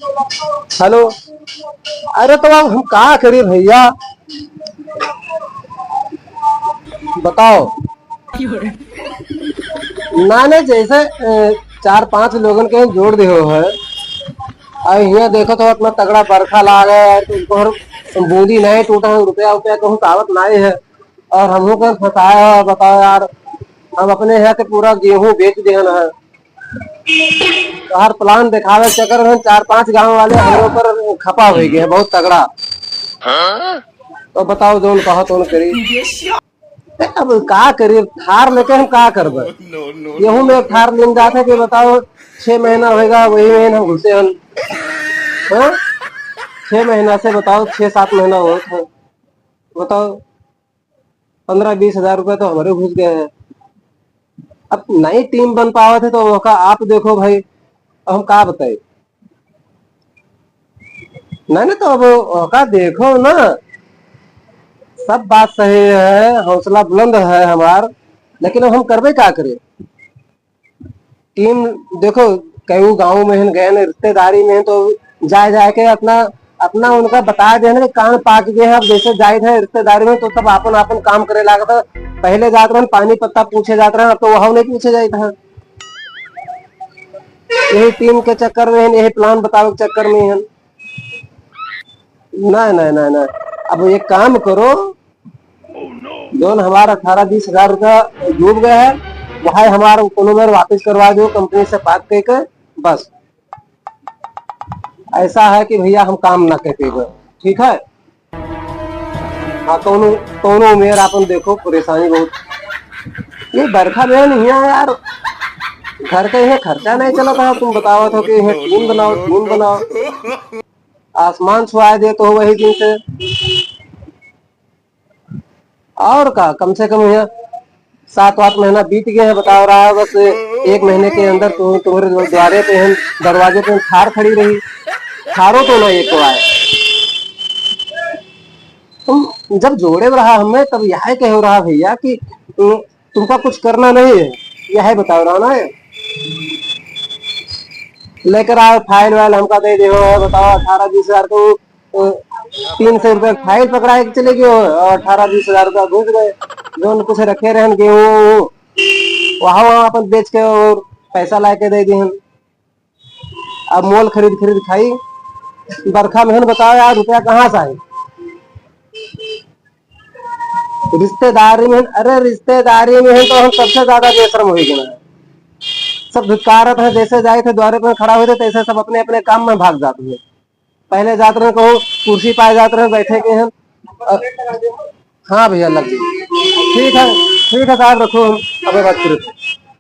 Hello. अरे तो अब हम कहा करिए भैया, बताओ। ना ना, जैसे चार पांच लोगन के जोड़ दियो है। और यहाँ देखो तो अपना तगड़ा बरखा ला गया तुमको हर बूंदी नहीं टूटा है, रुपया रुपया कहूँ कावत नहीं है। और हम लोग फंसाया है, बताओ यार। हम अपने यहाँ के पूरा गेहूं बेच दिया है। तो हर प्लान दिखावे के चक्कर में चार पांच गांव वाले हमारे ऊपर खपा हो गए बहुत तगड़ा। तो बताओ जोन कहो तो करी। अब का करिए, थार लेके हम का करबे। गेहूं में थार लेन जाते कि बताओ 6 महीना होगा वही महीना हम घुसे हम। हाँ? 6 महीना से बताओ 6 7 महीना हो था। बताओ 15 20 हजार रुपए तो हमारे घुस गए हैं। अब नई टीम बन पावे थे तो का आप देखो भाई। अब हम का बताए। नहीं नहीं, तो अब का देखो ना। सब बात सही है, हौसला बुलंद है हमार। लेकिन अब हम करबे क्या करे। टीम देखो, कई गांव में गए न रिश्तेदारी में तो जाए जाए के अपना अपना उनका बता दे ना कान पाक गए हैं। अब जैसे जाए थे रिश्तेदारी में तो सब अपन अपन काम करे लागत है। पहले जाते रहे पानी पत्ता पूछे जाते रहे, अब तो वहां नहीं पूछे जाते हैं। यही टीम के चक्कर में यही प्लान बतावे के चक्कर में है। नहीं नहीं नहीं नहीं, अब एक काम करो। जोन हमारा 18 20 हजार रुपया डूब गया है, वह हमारा कोनो में वापस करवा दो कंपनी से बात करके। बस ऐसा है कि भैया हम काम ना कर पेगे। ठीक है। हाँ, दोनों मेयर अपन देखो परेशानी बहुत। ये बरखा में नहीं है यार। घर का ये खर्चा नहीं चला था, तुम बताओ तो कि ये टीम बनाओ टीम बनाओ। आसमान छुआ दे तो वही दिन से। और का कम से कम यहाँ 7 8 महीना बीत गए हैं, बताओ रहा है। बस 1 महीने के अंदर तुम्हारे द्वारे पे हम दरवाजे पे थार खड़ी रही। थारो तो ना एक आए। तुम जब जोड़े रहा हमें तब यह कहो रहा भैया कि तुमका कुछ करना नहीं है। यह बताओ रहा ना है। लेकर आओ फाइल वाइल हमका दे दे। बताओ 18 20 हजार को 300 रुपये फाइल पकड़ा के चले गए और 18 20 हजार रुपया घुस गए। जो कुछ रखे रहे गेहूँ वहां वहां अपन बेच के और पैसा ला के दे दी हम। अब मोल खरीद खरीद खाई। बरखा में बताओ यार रुपया कहाँ से आए। रिश्तेदारी में, अरे रिश्तेदारी में है तो हम सबसे ज्यादा बेशरम हो गए। सब धिक्कारत है, जैसे जाए थे द्वारे पर खड़ा हुए थे तैसे सब अपने अपने काम में भाग जाते हैं। पहले जाते रहे कहो कुर्सी पाए जाते रहे बैठे के हैं। हाँ भैया लग गई। ठीक है साहब, रखो हम अबे बात करो।